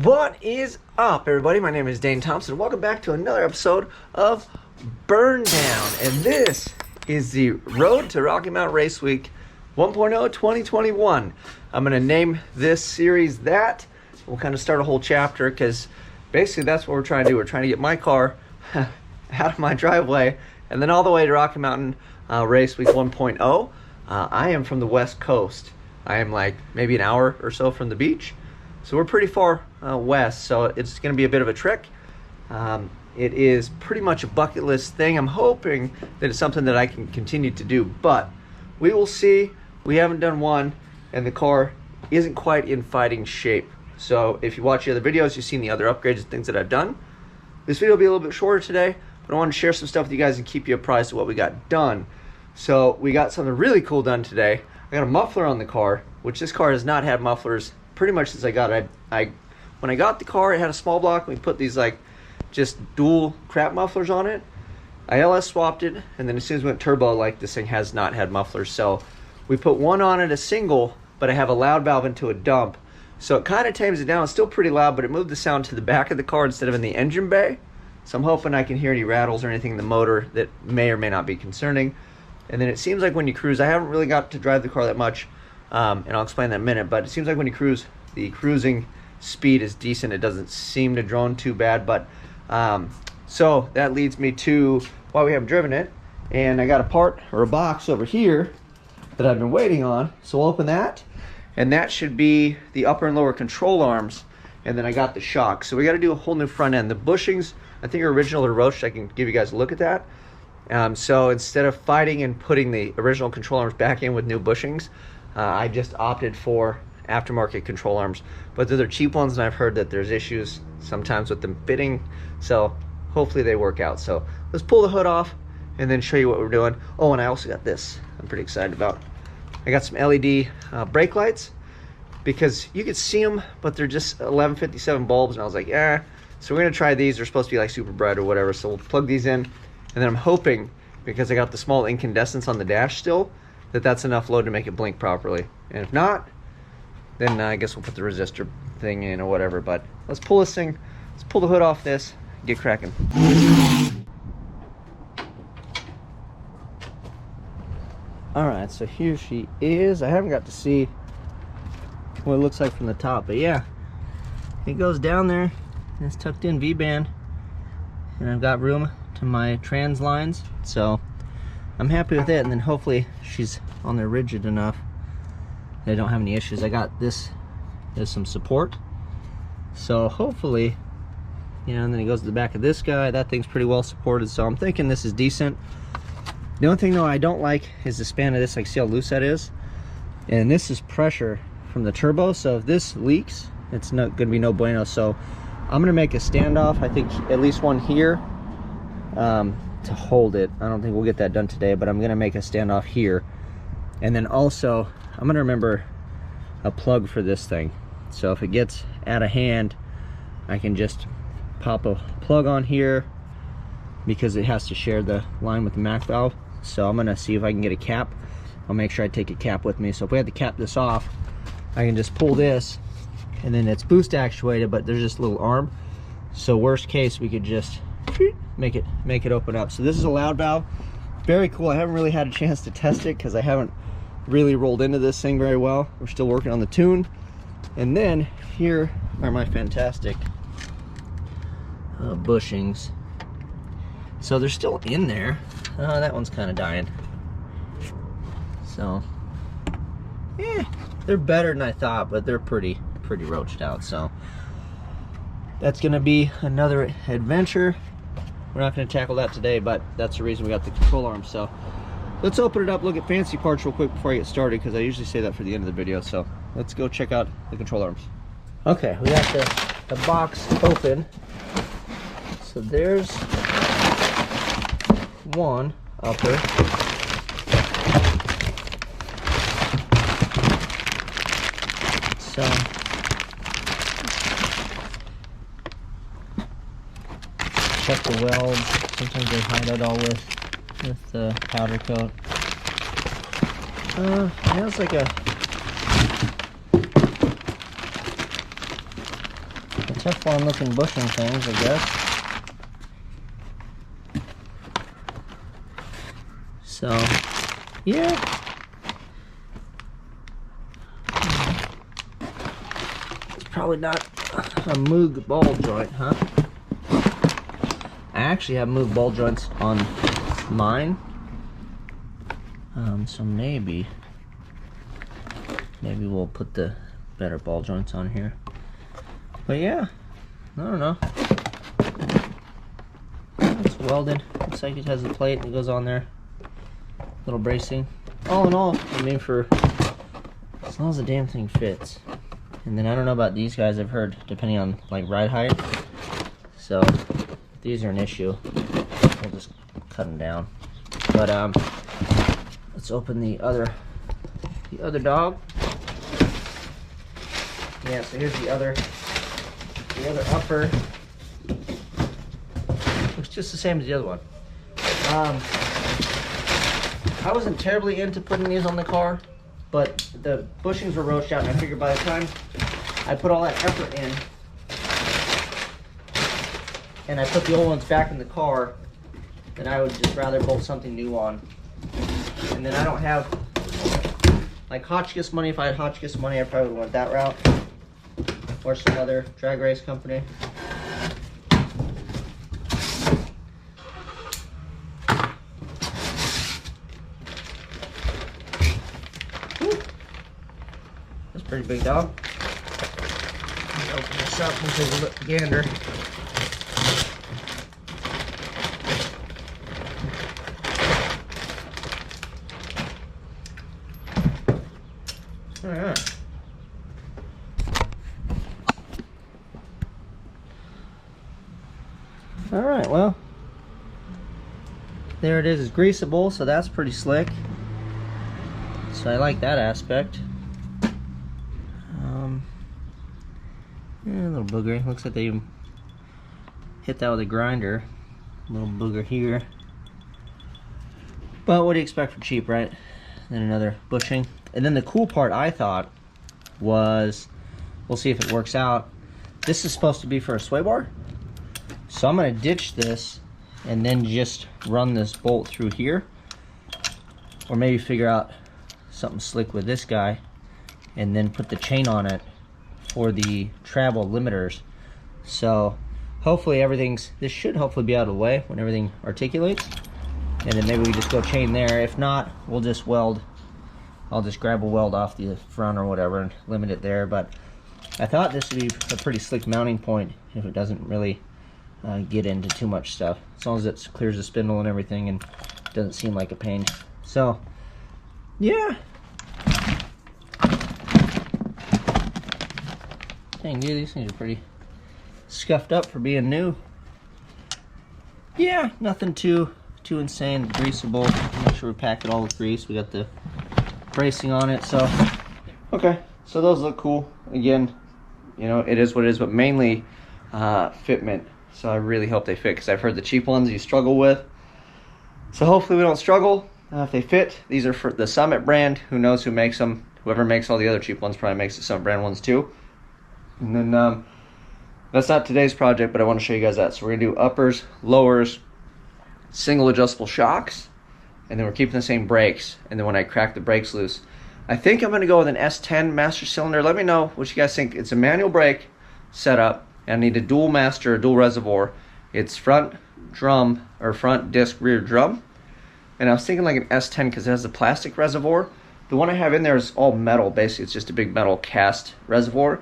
What is up, everybody? My name is Dane Thompson. Welcome back to another episode of Burndown. And this is the Road to Rocky Mountain Race Week 1.0 2021. I'm going to name this series that. We'll kind of start a whole chapter because basically that's what we're trying to do. We're trying to get my car out of my driveway and then all the way to Rocky Mountain Race Week 1.0. I am from the West Coast. I am like maybe an hour or so from the beach. So we're pretty far west, so it's going to be a bit of a trek. It is pretty much a bucket list thing. I'm hoping that it's something that I can continue to do, but we will see. We haven't done one, and the car isn't quite in fighting shape. So if you watch the other videos, you've seen the other upgrades and things that I've done. This video will be a little bit shorter today, but I want to share some stuff with you guys and keep you apprised of what we got done. So we got something really cool done today. I got a muffler on the car, which this car has not had mufflers pretty much since I got it. When I got the car, it had a small block. We put these like just dual crap mufflers on it. I LS swapped it, and then as soon as we went turbo, like this thing has not had mufflers. So we put one on it, a single, but I have a loud valve into a dump. So it kind of tames it down. It's still pretty loud, but it moved the sound to the back of the car instead of in the engine bay. So I'm hoping I can hear any rattles or anything in the motor that may or may not be concerning. And then it seems like when you cruise, I haven't really got to drive the car that much, and I'll explain that in a minute, but it seems like when you cruise, the cruising speed is decent. It doesn't seem to drone too bad, but so that leads me to why we haven't driven it. And I got a part or a box over here that I've been waiting on, so we'll open that, and that should be the upper and lower control arms. And then I got the shock, so we got to do a whole new front end. The bushings I think are original or roached. I can give you guys a look at that. So instead of fighting and putting the original control arms back in with new bushings, I just opted for aftermarket control arms, but they're cheap ones, and I've heard that there's issues sometimes with them fitting, so hopefully they work out. So let's pull the hood off and then show you what we're doing. Oh, and I also got this I'm pretty excited about. I got some LED brake lights because you could see them, but they're just 1157 bulbs, and I was like, yeah. So we're gonna try these. They're supposed to be like super bright or whatever, so we'll plug these in. And then I'm hoping, because I got the small incandescence on the dash still, that that's enough load to make it blink properly. And if not, then I guess we'll put the resistor thing in or whatever. But let's pull this thing, let's pull the hood off this, get cracking. All right, so here she is. I haven't got to see what it looks like from the top, but yeah, it goes down there, and it's tucked in V-band, and I've got room to my trans lines, so I'm happy with it. And then hopefully she's on there rigid enough that I don't have any issues. I got this as some support, so hopefully, you know. And then it goes to the back of this guy. That thing's pretty well supported, so I'm thinking this is decent. The only thing though I don't like is the span of this. Like, see how loose that is, and this is pressure from the turbo, so if this leaks, it's not gonna be no bueno. So I'm gonna make a standoff, I think at least one here, to hold it. I don't think we'll get that done today, but I'm gonna make a standoff here. And then also I'm gonna remember a plug for this thing, so if it gets out of hand, I can just pop a plug on here, because it has to share the line with the MAC valve. So I'm gonna see if I can get a cap. I'll make sure I take a cap with me, so if we have to cap this off, I can just pull this, and then it's boost actuated, but there's just a little arm, so worst case we could just make it open up. So this is a loud valve, very cool. I haven't really had a chance to test it because I haven't really rolled into this thing very well. We're still working on the tune. And then here are my fantastic bushings. So they're still in there. That one's kind of dying. So yeah, they're better than I thought, but they're pretty roached out. So that's gonna be another adventure. We're not going to tackle that today, but that's the reason we got the control arm. So let's open it up, look at fancy parts real quick before I get started, because I usually say that for the end of the video. So let's go check out the control arms. Okay, we got the box open. So there's one upper. So check the welds. Sometimes they hide it all with the powder coat. Yeah, it's like a Teflon looking bushing things, I guess. So, yeah. It's probably not a Moog ball joint, huh? I actually have Moog ball joints on mine. So maybe we'll put the better ball joints on here. But yeah, I don't know. It's welded. Looks like it has a plate that goes on there. Little bracing. All in all, I mean, for as long as the damn thing fits. And then I don't know about these guys. I've heard depending on like ride height. So if these are an issue, we'll just cut them down. But let's open the other dog. Yeah, so here's the other upper. Looks just the same as the other one. I wasn't terribly into putting these on the car, but the bushings were roached out, and I figured by the time I put all that effort in, and I put the old ones back in the car, then I would just rather bolt something new on. And then I don't have like Hotchkiss money. If I had Hotchkiss money, I probably would went that route, or some other drag race company. Pretty big dog. Let me open this up and take a look gander. Alright. Alright, well, there it is. It's greasable, so that's pretty slick. So I like that aspect. Yeah, a little booger. Looks like they even hit that with a grinder. A little booger here. But what do you expect for cheap, right? Then another bushing. And then the cool part, I thought, was, we'll see if it works out. This is supposed to be for a sway bar. So I'm going to ditch this and then just run this bolt through here. Or maybe figure out something slick with this guy and then put the chain on it for the travel limiters. So hopefully this should hopefully be out of the way when everything articulates, and then maybe we just go chain there. If not, we'll just weld. I'll just grab a weld off the front or whatever and limit it there. But I thought this would be a pretty slick mounting point if it doesn't really get into too much stuff, as long as it clears the spindle and everything and doesn't seem like a pain. So yeah. Dang, dude, these things are pretty scuffed up for being new. Yeah, nothing too insane. Greasable. Make sure we pack it all with grease. We got the bracing on it, so okay. So those look cool. Again, you know, it is what it is, but mainly fitment. So I really hope they fit, because I've heard the cheap ones you struggle with. So hopefully we don't struggle if they fit. These are for the Summit brand. Who knows who makes them? Whoever makes all the other cheap ones probably makes the Summit brand ones too. And then that's not today's project, but I want to show you guys that. So we're gonna do uppers, lowers, single adjustable shocks, and then we're keeping the same brakes. And then when I crack the brakes loose, I think I'm gonna go with an S10 master cylinder. Let me know what you guys think. It's a manual brake setup, and I need a dual master, a dual reservoir. It's front drum, or front disc, rear drum. And I was thinking like an S10 because it has a plastic reservoir. The one I have in there is all metal. Basically, it's just a big metal cast reservoir.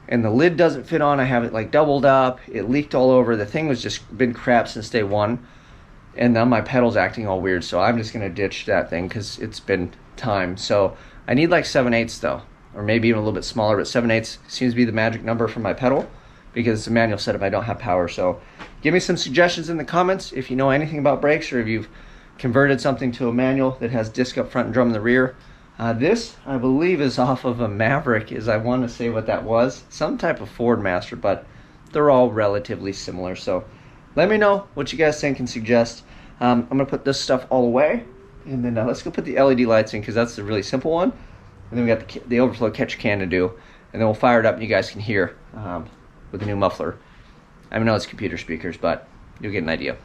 And the lid doesn't fit on. I have it like doubled up. It leaked all over. The thing was just been crap since day one. And now my pedal's acting all weird. So I'm just going to ditch that thing because it's been time. So I need like 7/8 though. Or maybe even a little bit smaller. But 7/8 seems to be the magic number for my pedal, because it's a manual setup. I don't have power. So give me some suggestions in the comments if you know anything about brakes, or if you've converted something to a manual that has disc up front and drum in the rear. This, I believe, is off of a Maverick, is I want to say what that was. Some type of Ford Master, but they're all relatively similar. So let me know what you guys think and suggest. I'm going to put this stuff all away, and then let's go put the LED lights in, because that's the really simple one. And then we got the overflow catch can to do, and then we'll fire it up and you guys can hear with the new muffler. I know it's computer speakers, but you'll get an idea.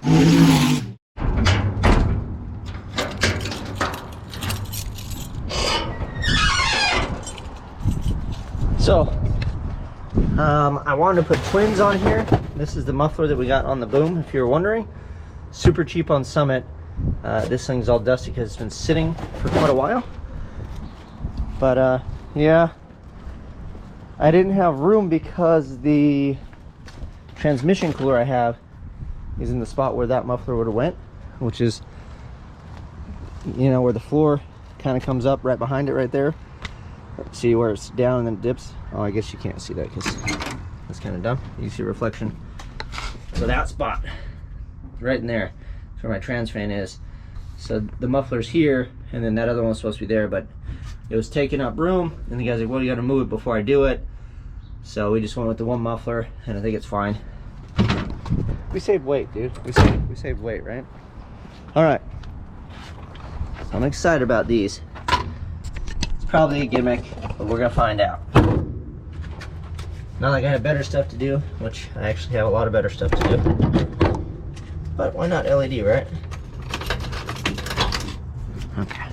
So, I wanted to put twins on here. This is the muffler that we got on the Boom, if you were wondering. Super cheap on Summit. This thing's all dusty because it's been sitting for quite a while. But yeah, I didn't have room because the transmission cooler I have is in the spot where that muffler would have went, which is, you know, where the floor kind of comes up right behind it right there. See where it's down and then it dips? Oh, I guess you can't see that because that's kind of dumb. You see reflection. So that spot, right in there, is where my trans fan is. So the muffler's here, and then that other one's supposed to be there, but it was taking up room, and the guy's like, well, you gotta move it before I do it. So we just went with the one muffler, and I think it's fine. We saved weight, dude. We saved weight, right? All right. So I'm excited about these. Probably a gimmick, but we're gonna find out. Not like I have better stuff to do, which I actually have a lot of better stuff to do. But why not LED, right? Okay.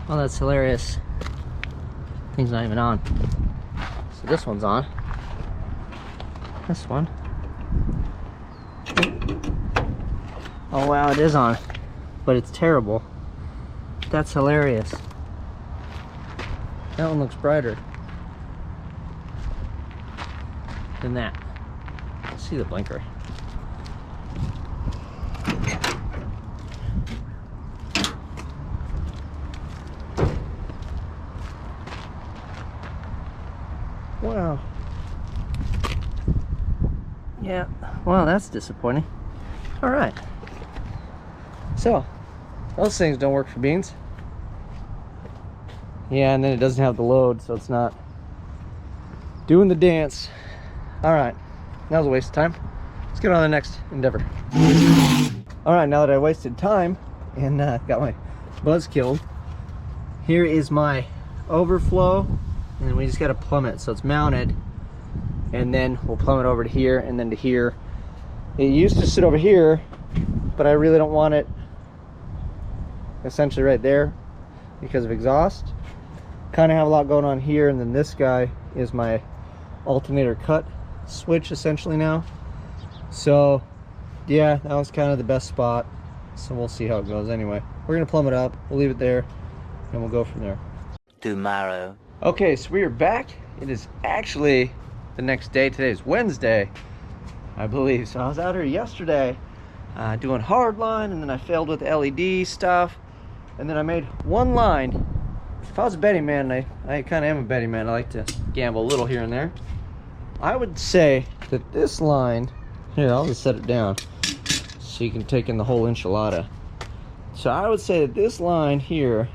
Oh, that's hilarious. Thing's not even on. So this one's on. This one. Oh wow, it is on, but it's terrible. That's hilarious. That one looks brighter than that. Let's see the blinker. Wow. Yeah, well, that's disappointing. All right. So, those things don't work for beans. Yeah, and then it doesn't have the load, so it's not doing the dance. All right, that was a waste of time. Let's get on to the next endeavor. All right, now that I wasted time and got my buzz killed, here is my overflow, and we just got to plumb it so it's mounted, and then we'll plumb it over to here and then to here. It used to sit over here, but I really don't want it essentially right there because of exhaust. Kind of have a lot going on here, and then this guy is my alternator cut switch essentially now. So yeah, that was kind of the best spot, so we'll see how it goes. Anyway, we're gonna plumb it up, we'll leave it there, and we'll go from there. Tomorrow. Okay, so we are back. It is actually the next day. Today is Wednesday, I believe. So I was out here yesterday doing hard line, and then I failed with the LED stuff, and then I made one line. If I was a betting man, I kind of am a betting man. I like to gamble a little here and there. I would say that this line, here, I'll just set it down so you can take in the whole enchilada. So I would say that this line here,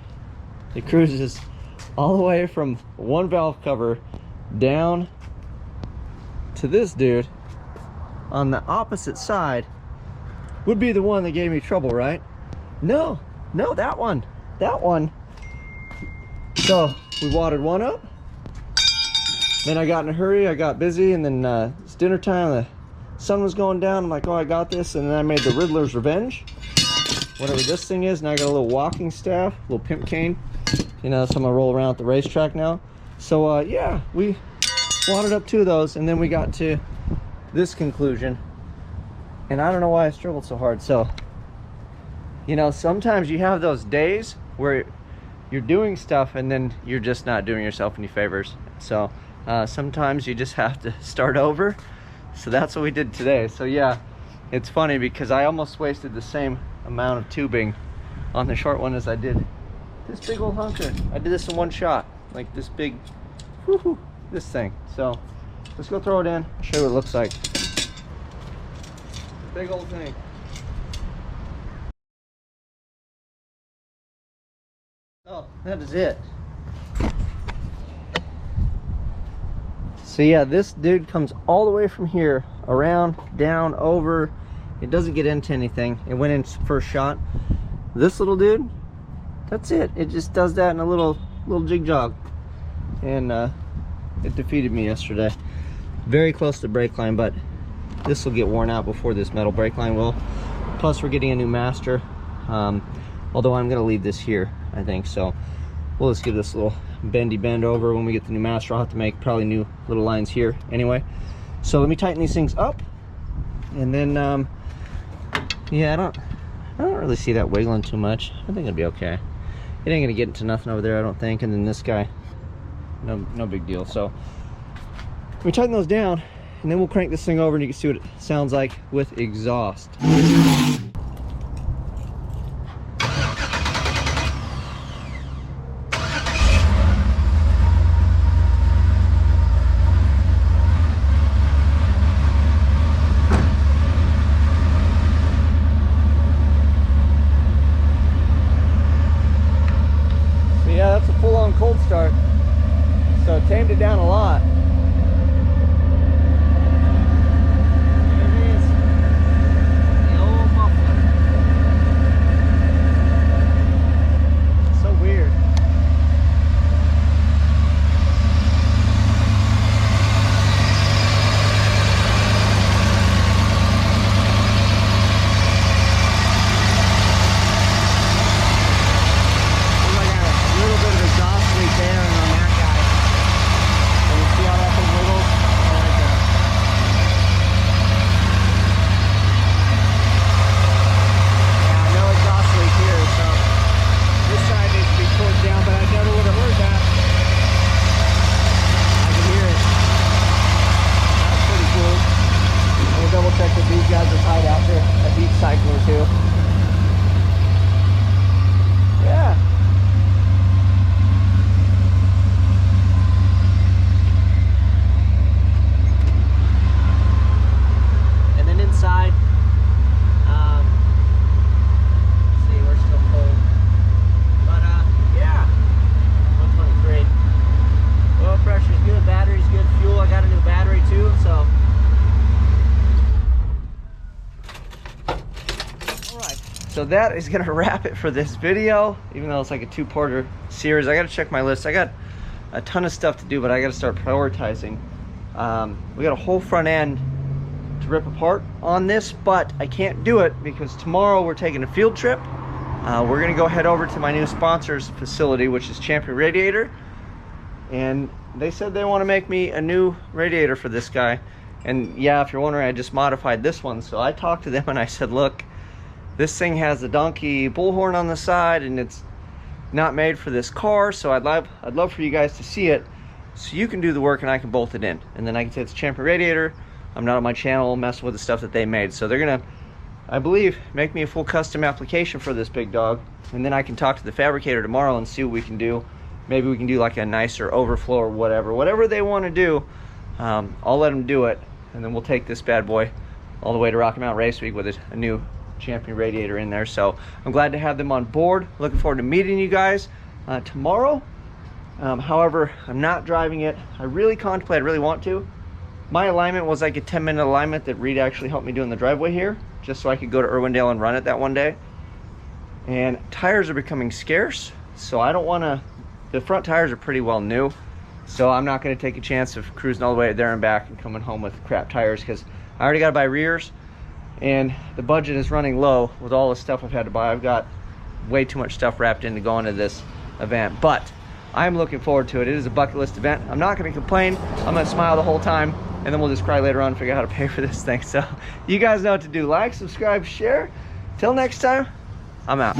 it cruises all the way from one valve cover down to this dude on the opposite side would be the one that gave me trouble, right? No, that one. So we watered one up, then I got in a hurry, I got busy, and then it's dinner time, the sun was going down. I'm like, oh, I got this, and then I made the Riddler's Revenge, whatever this thing is. Now I got a little walking staff, a little pimp cane, you know, so I'm gonna roll around at the racetrack now. So yeah, we watered up 2 of those, and then we got to this conclusion, and I don't know why I struggled so hard. So, you know, sometimes you have those days where you're doing stuff and then you're just not doing yourself any favors. So sometimes you just have to start over. So that's what we did today. So yeah, it's funny because I almost wasted the same amount of tubing on the short one as I did this big old hunker. I did this in one shot, like this big, whoo-hoo, this thing. So let's go throw it in, show you what it looks like. Big old thing. Oh, that is it. So yeah, this dude comes all the way from here, around, down, over. It doesn't get into anything. It went in first shot. This little dude, that's it. It just does that in a little little jig jog, and it defeated me yesterday. Very close to the brake line, but this will get worn out before this metal brake line will. Plus we're getting a new master, although I'm going to leave this here, I think. So we'll just give this a little bendy bend over. When we get the new master, I'll have to make probably new little lines here anyway. So let me tighten these things up, and then yeah, I don't really see that wiggling too much. I think it'll be okay. It ain't gonna get into nothing over there, I don't think. And then this guy, no big deal. So we tighten those down, and then we'll crank this thing over and you can see what it sounds like with exhaust. So yeah, that's a full-on cold start. So it tamed it down a lot. These guys are tied out there, a deep cycler too. Yeah. And then inside, see, we're still cold. But yeah, 123. Oil pressure's good, battery's good, fuel. I got a new battery too, so. So that is gonna wrap it for this video, even though it's like a two-parter series. I gotta check my list. I got a ton of stuff to do, but I gotta start prioritizing. We got a whole front end to rip apart on this, but I can't do it because tomorrow we're taking a field trip. We're gonna go head over to my new sponsor's facility, which is Champion Radiator. And they said they wanna make me a new radiator for this guy. And yeah, if you're wondering, I just modified this one. So I talked to them and I said, look, this thing has a donkey bullhorn on the side and it's not made for this car, so I'd love for you guys to see it so you can do the work and I can bolt it in. And then I can say it's Champion Radiator. I'm not on my channel messing with the stuff that they made. So they're gonna, I believe, make me a full custom application for this big dog. And then I can talk to the fabricator tomorrow and see what we can do. Maybe we can do like a nicer overflow or whatever they want to do. I'll let them do it, and then we'll take this bad boy all the way to Rocky Mountain Race Week with a new Champion radiator in there. So I'm glad to have them on board. Looking forward to meeting you guys tomorrow. However, I'm not driving it. I really want to. My alignment was like a 10-minute alignment that Reed actually helped me do in the driveway here, just so I could go to Irwindale and run it that one day. And tires are becoming scarce, so I don't want to. The front tires are pretty well new, so I'm not going to take a chance of cruising all the way there and back and coming home with crap tires, because I already got to buy rears. And the budget is running low with all the stuff I've had to buy. I've got way too much stuff wrapped into going to this event, but I'm looking forward to it. It is a bucket list event. I'm not going to complain. I'm going to smile the whole time, and then we'll just cry later on and figure out how to pay for this thing. So you guys know what to do. Like, subscribe, share. Till next time, I'm out.